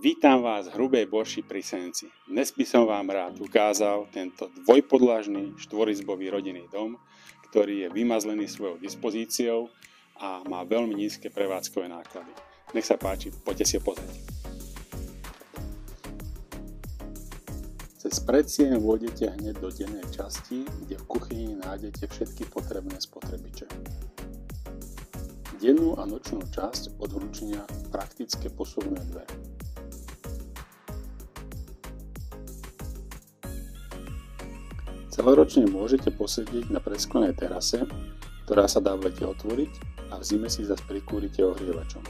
Vítam vás v Hrubej Borši pri Senci. Dnes by som vám rád ukázal tento dvojpodlažný štvorizbový rodinný dom, ktorý je vymazlený svojou dispozíciou a má veľmi nízke prevádzkové náklady. Nech sa páči, poďte si ho pozrieť. Cez predsieň vôjdete hneď do dennej časti, kde v kuchyni nájdete všetky potrebné spotrebiče. Dennú a nočnú časť odhlučenia praktické posuvné dvere. Celoročne môžete posedieť na presklenej terase, ktorá sa dá v lete otvoriť a v zime si zase prikúrite ohrievačom.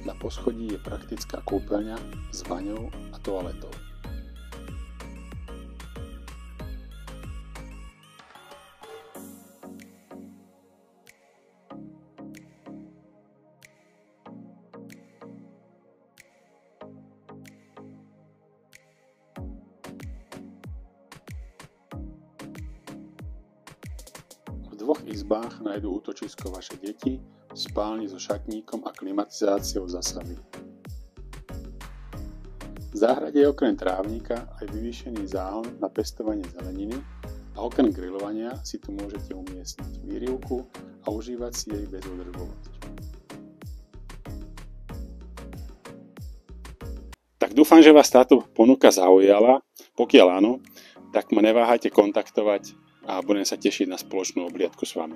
Na poschodí je praktická kúpeľňa s vaňou a toaletou. V dvoch izbách nájdú útočisko vaše deti, v spálni so šatníkom a klimatizáciou zasady. V záhrade je okrem trávnika aj vyvýšený záhon na pestovanie zeleniny a okrem grilovania si tu môžete umiestniť výrivku a užívať si jej bez údržbovosť. Tak dúfam, že vás táto ponuka zaujala. Pokiaľ áno, tak ma neváhajte kontaktovať a budem sa tešiť na spoločnú obliadku s vami.